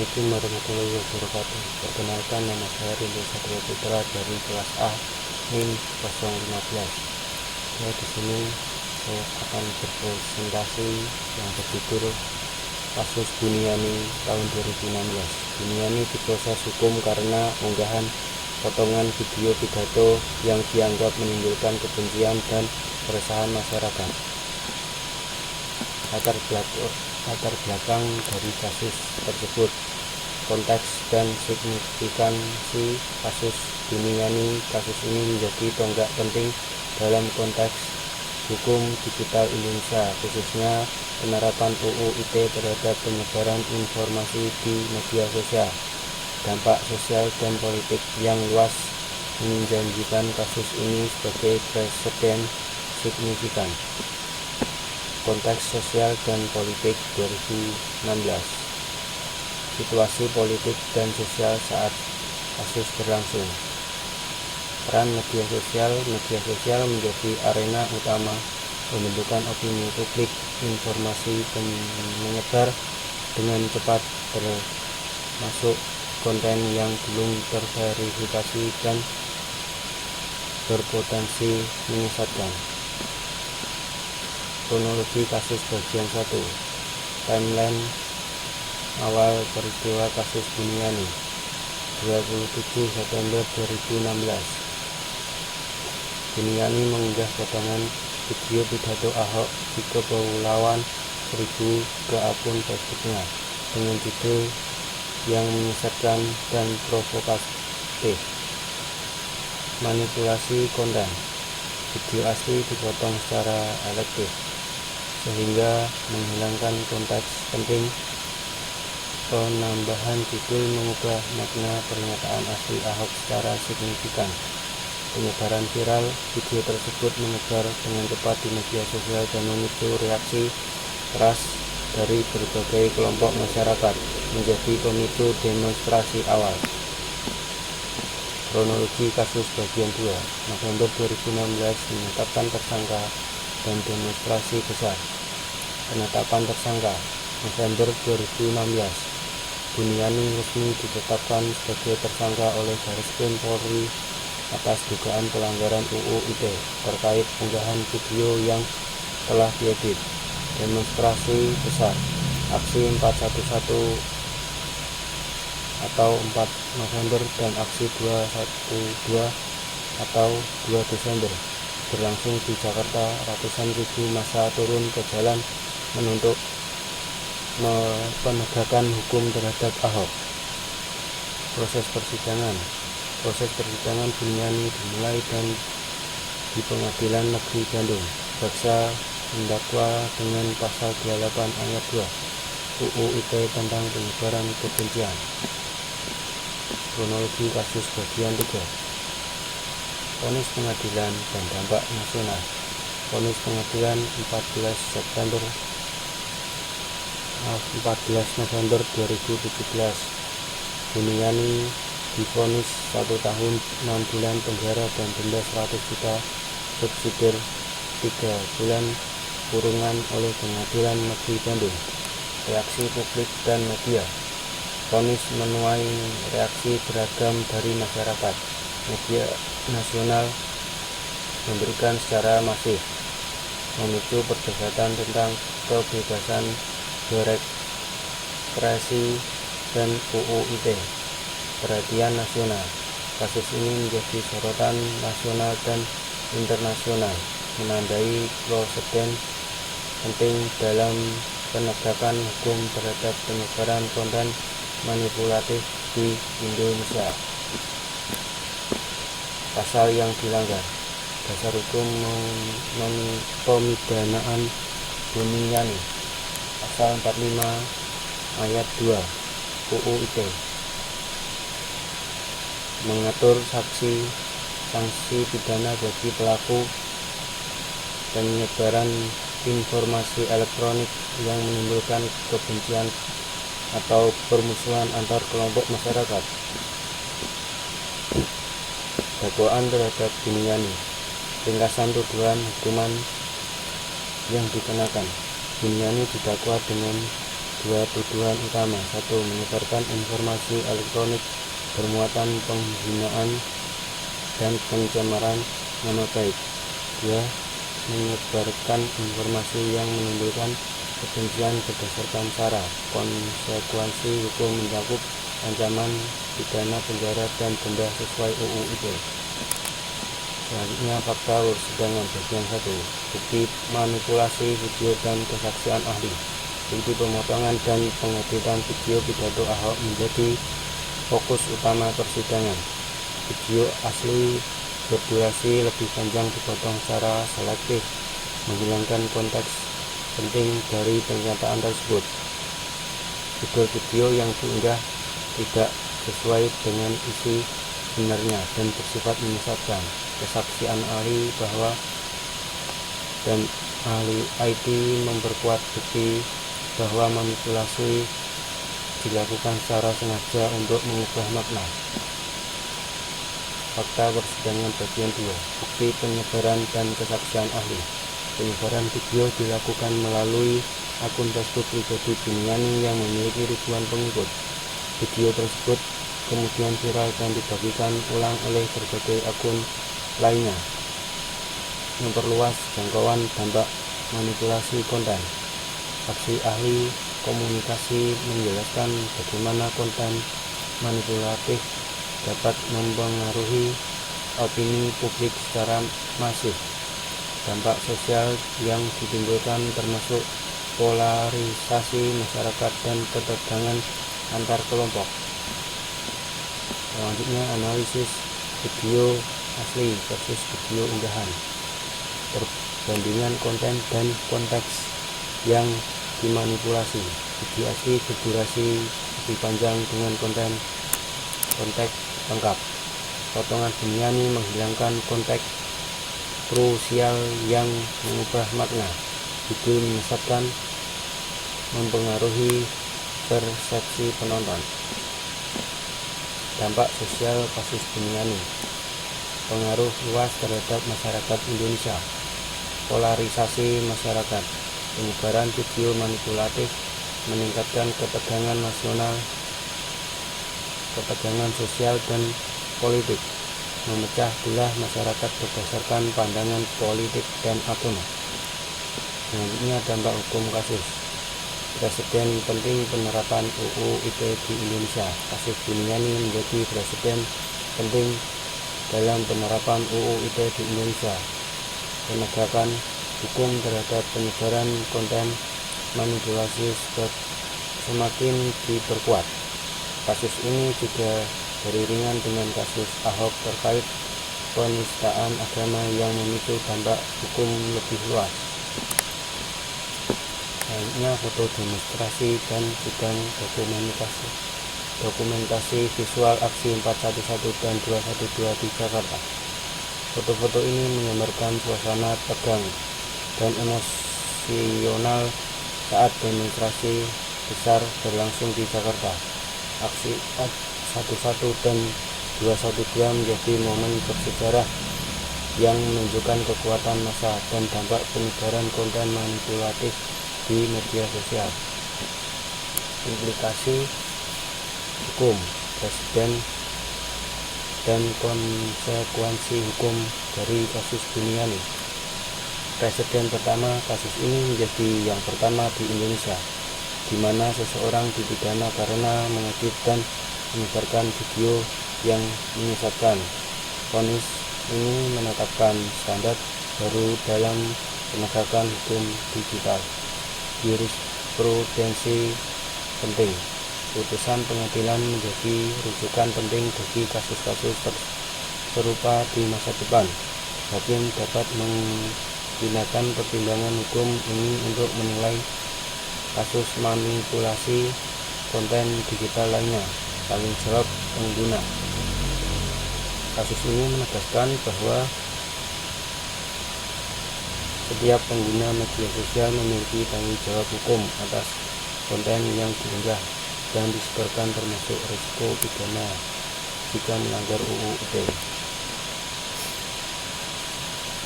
Assalamualaikum warahmatullahi wabarakatuh. Perkenalkan, nama saya Rindu Satrio Putra dari kelas A NIM 015. Di sini saya akan berpresentasi yang berjudul kasus Buniani tahun 2016. Buniani diproses hukum karena unggahan potongan video pidato yang dianggap menimbulkan kebencian dan keresahan masyarakat. Latar belakang dari kasus tersebut, konteks dan signifikansi kasus Buniani. Kasus ini menjadi tonggak penting dalam konteks hukum digital Indonesia, khususnya penerapan UU ITE terhadap penyebaran informasi di media sosial. Dampak sosial dan politik yang luas menjanjikan kasus ini sebagai presiden signifikan. Konteks sosial dan politik 2016. Situasi politik dan sosial saat kasus berlangsung. Peran media sosial menjadi arena utama pembentukan opini publik. Informasi menyebar dengan cepat, termasuk konten yang belum terverifikasi dan berpotensi menyesatkan. Kronologi kasus bagian 1. Timeline awal peristiwa kasus Buniani 27 September 2016. Buniani mengunggah potongan video pidato Ahok di Kepulauan Seribu ke akun Facebooknya dengan judul yang menyesatkan dan provokatif. Manipulasi konten. Video asli dipotong secara elektif sehingga menghilangkan konteks penting. Penambahan judul mengubah makna pernyataan asli Ahok secara signifikan. Penyebaran viral video tersebut menyebar dengan cepat di media sosial dan memicu reaksi keras dari berbagai kelompok masyarakat, menjadi pemicu demonstrasi awal. Kronologi kasus bagian 2. November 2016 menetapkan tersangka dan demonstrasi besar. Penetapan tersangka November 2016. Buniani resmi ditetapkan sebagai tersangka oleh Barreskrim Polri atas dugaan pelanggaran UU ITE terkait unggahan video yang telah diedit. Demonstrasi besar. Aksi 411 atau 4 November dan aksi 212 atau 2 Desember berlangsung di Jakarta. Ratusan ribu massa turun ke jalan menuntut penegakan hukum terhadap Ahok. Proses persidangan Buniani dimulai dan di Pengadilan Negeri Bandung. Jaksa mendakwa dengan pasal 28 ayat 2 UU ITE tentang penyebaran kebencian. Kronologi kasus bagian 3. Vonis pengadilan dan dampak nasional. Vonis pengadilan 14 November 2017. Buniani divonis 1 tahun 6 bulan penjara dan denda 100 juta subsidiar 3 bulan kurungan oleh Pengadilan Negeri Bandung. Reaksi publik dan media. Vonis menuai reaksi beragam dari masyarakat. Media nasional memberikan secara masif, memicu perdebatan tentang kebebasan berekspresi dan UU ITE. Perhatian nasional. Kasus ini menjadi sorotan nasional dan internasional, menandai presiden penting dalam penegakan hukum terhadap penyebaran konten manipulatif di Indonesia. Pasal yang dilanggar. Dasar hukum pemidanaan Buniani. Pasal 45 ayat 2 UU ITE mengatur sanksi pidana bagi pelaku penyebaran informasi elektronik yang menimbulkan kebencian atau permusuhan antar kelompok masyarakat. Dakwaan terhadap Buniani. Ringkasan tuduhan hukuman yang dikenakan. Buniani didakwa dengan dua tuduhan utama. 1. Menyebarkan informasi elektronik bermuatan penghinaan dan pencemaran nama baik. 2. Menyebarkan informasi yang menimbulkan kebencian berdasarkan SARA. Konsekuensi hukum mencakup ancaman pidana penjara dan denda sesuai UU ITE. Selanjutnya fakta persidangan bagian 1. Bukti manipulasi video dan kesaksian ahli. Bukti pemotongan dan pengeditan video pidato Ahok menjadi fokus utama persidangan. Video asli berdurasi lebih panjang dipotong secara selektif, menghilangkan konteks penting dari pernyataan tersebut. Judul video yang diunggah tidak sesuai dengan isi sebenarnya dan bersifat menyesatkan. Kesaksian ahli bahwa dan ahli IT memperkuat bukti bahwa manipulasi dilakukan secara sengaja untuk mengubah makna. Fakta persidangan bagian 2. Bukti penyebaran dan kesaksian ahli. Penyebaran video dilakukan melalui akun Facebook pribadi Buniani yang memiliki ribuan pengikut. Video tersebut kemudian viral dan dibagikan ulang oleh berbagai akun lainnya, memperluas jangkauan dampak manipulasi konten. Saksi ahli komunikasi menjelaskan bagaimana konten manipulatif dapat mempengaruhi opini publik secara masif. Dampak sosial yang ditimbulkan termasuk polarisasi masyarakat dan ketegangan antar kelompok. Selanjutnya analisis video asli versus video unggahan. Perbandingan konten dan konteks yang dimanipulasi. Video asli berdurasi lebih panjang dengan konteks lengkap. Potongan Buniani menghilangkan konteks krusial yang mengubah makna. Video menyesatkan, mempengaruhi persepsi penonton. Dampak sosial kasus Buniani. Pengaruh luas terhadap masyarakat Indonesia. Polarisasi masyarakat. Penyebaran video manipulatif meningkatkan ketegangan nasional, ketegangan sosial dan politik, memecah belah masyarakat berdasarkan pandangan politik dan agama. Selanjutnya dampak hukum kasus. Presiden penting penerapan UU ITE di Indonesia. Kasus Buniani menjadi presiden penting dalam penerapan UU ITE di Indonesia. Penegakan hukum terhadap penyebaran konten manipulasi semakin diperkuat. Kasus ini juga beriringan dengan kasus Ahok terkait penistaan agama yang memicu dampak hukum lebih luas. Selanjutnya foto demonstrasi dan sidang dokumentasi visual aksi 411 dan 212 di Jakarta. Foto-foto ini menggambarkan suasana tegang dan emosional saat demonstrasi besar berlangsung di Jakarta. Aksi 11 dan 212 menjadi momen bersejarah yang menunjukkan kekuatan massa dan dampak penyebaran konten manipulatif di media sosial. Implikasi hukum presiden dan konsekuensi hukum dari kasus Buniani. Presiden pertama kasus ini menjadi yang pertama di Indonesia, di mana seseorang dipidana karena mengedit dan menyebarkan video yang menyesatkan. Vonis ini menetapkan standar baru dalam penegakan hukum digital. Jurisprudensi penting. Putusan pengadilan menjadi rujukan penting bagi kasus-kasus serupa di masa depan. Hakim dapat menggunakan pertimbangan hukum ini untuk menilai kasus manipulasi konten digital lainnya. Tanggung jawab pengguna. Kasus ini menegaskan bahwa setiap pengguna media sosial memiliki tanggung jawab hukum atas konten yang diunggah dan disebarkan, termasuk risiko pidana jika melanggar UU ITE.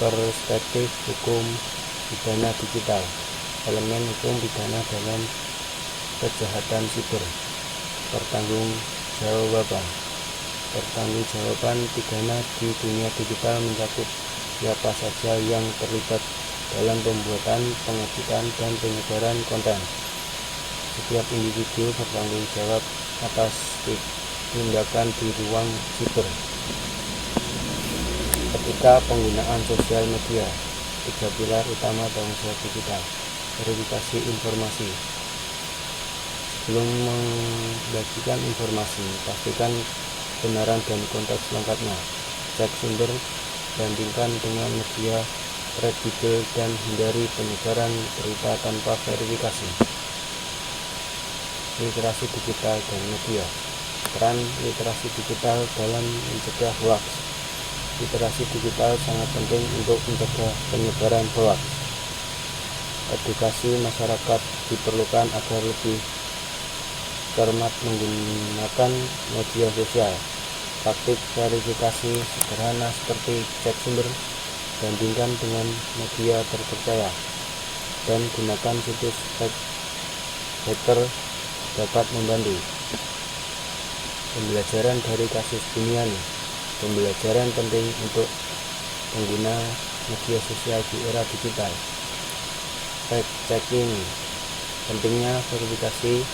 Perspektif hukum pidana digital. Elemen hukum pidana dalam kejahatan siber. Pertanggungjawaban pidana di dunia digital mencakup siapa saja yang terlibat dalam pembuatan, pengeditan, dan penyebaran konten. Setiap individu bertanggung jawab atas tindakan di ruang siber. Ketika penggunaan sosial media, 3 pilar utama tanggung jawab digital. Verifikasi informasi. Sebelum membagikan informasi, pastikan kebenaran dan konteks lengkapnya. Cek sumber, bandingkan dengan media kredibel, dan hindari penyebaran berita tanpa verifikasi. Literasi digital dan media. Peran literasi digital dalam mencegah hoax. Literasi digital sangat penting untuk mencegah penyebaran hoax. Edukasi masyarakat diperlukan agar lebih cermat menggunakan media sosial. Praktik verifikasi sederhana seperti cek sumber, bandingkan dengan media terpercaya, dan gunakan situs hacker dapat membantu. Pembelajaran dari kasus Buniani. Pembelajaran penting untuk pengguna media sosial di era digital. Fact-checking. Pentingnya verifikasi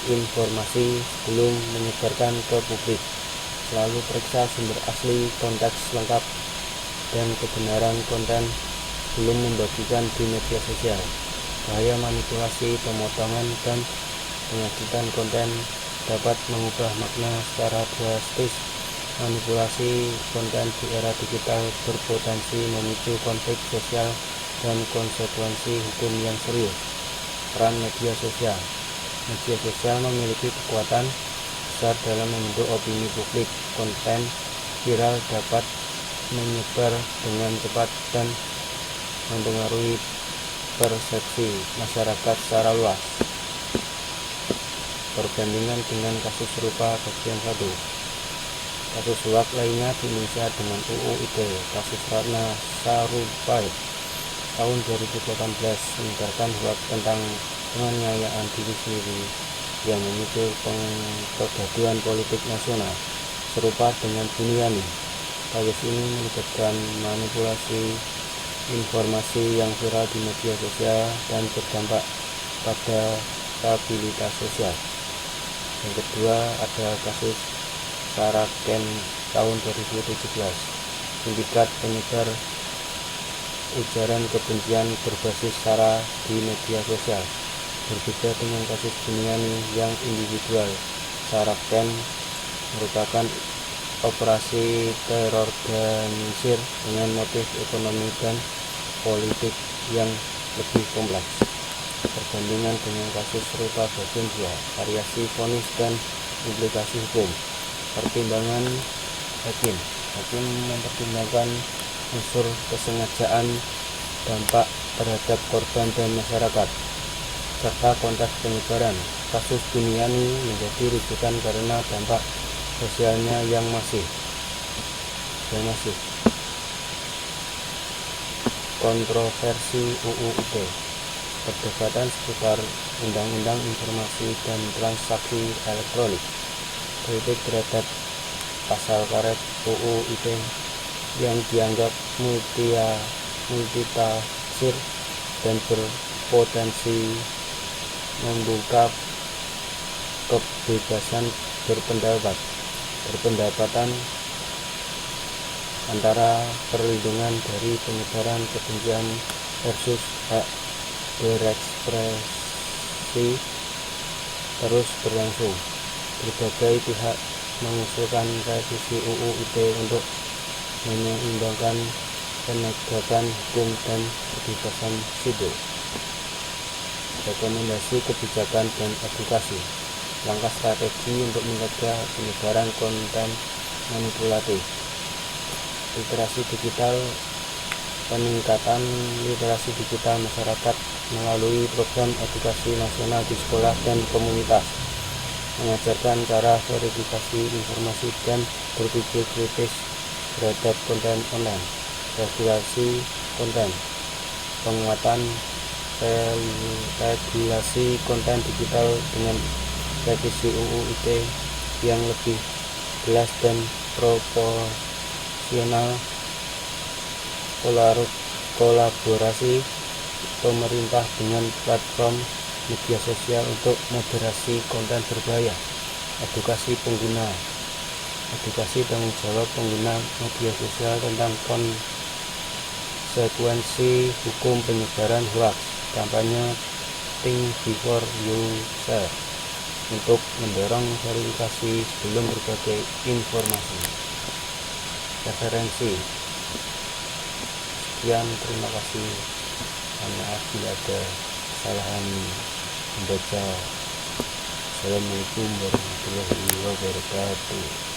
informasi sebelum menyebarkan ke publik. Selalu periksa sumber asli, konteks lengkap, dan kebenaran konten belum membagikan di media sosial. Bahaya manipulasi, pemotongan, dan pengeditan konten dapat mengubah makna secara drastis. Manipulasi konten di era digital berpotensi memicu konflik sosial dan konsekuensi hukum yang serius. Peran media sosial. Media sosial memiliki kekuatan besar dalam membentuk opini publik. Konten viral dapat menyebar dengan cepat dan mempengaruhi persepsi masyarakat secara luas. Perbandingan dengan kasus serupa bagian 1. Kasus suap lainnya di Indonesia dengan UU ITE. Kasus Ratna Sarumpait tahun 2018 menyebarkan hoaks tentang penganiayaan diri sendiri yang memicu kegaduhan politik nasional. Serupa dengan Buniani, kasus ini melibatkan manipulasi informasi yang viral di media sosial dan berdampak pada stabilitas sosial. Yang kedua ada kasus Saraken tahun 2017, sindikat penyebar ujaran kebencian berbasis SARA di media sosial. Berbeda dengan kasus Buniani yang individual, Saraken merupakan operasi terorganisir dengan motif ekonomi dan politik yang lebih kompleks. Perbandingan dengan kasus serupa bagian 2, variasi vonis dan implikasi hukum. Pertimbangan hakim. Hakim mempertimbangkan unsur kesengajaan, dampak terhadap korban dan masyarakat, serta konteks penyebaran. Kasus Buniani menjadi rujukan karena dampak sosialnya yang masif. Kontroversi UU ITE. Perdebatan seputar Undang-Undang Informasi dan Transaksi Elektronik. Kritik terhadap pasal karet UU ITE yang dianggap multitafsir dan berpotensi membuka kebebasan berpendapatan antara perlindungan dari penyebaran kebencian versus hak berekspresi terus berlangsung. Berbagai pihak mengusulkan revisi UU ITE untuk menyeimbangkan penegakan hukum dan kebebasan sipil. Rekomendasi kebijakan dan edukasi. Langkah strategi untuk mencegah penyebaran konten manipulatif. Literasi digital. Peningkatan literasi digital masyarakat melalui program edukasi nasional di sekolah dan komunitas. Mengajarkan cara verifikasi informasi dan berpikir kritis terhadap konten online. Regulasi konten. Penguatan regulasi konten digital dengan revisi UU ITE yang lebih jelas dan proporsional, kolaborasi pemerintah dengan platform media sosial untuk moderasi konten berbahaya, edukasi tanggung jawab pengguna media sosial tentang konsekuensi hukum penyebaran hoax, kampanye think before you share untuk mendorong verifikasi sebelum berbagai informasi. Referensi. Sekian, terima kasih. Maaf bila ada kesalahan membaca. Assalamualaikum warahmatullahi wabarakatuh.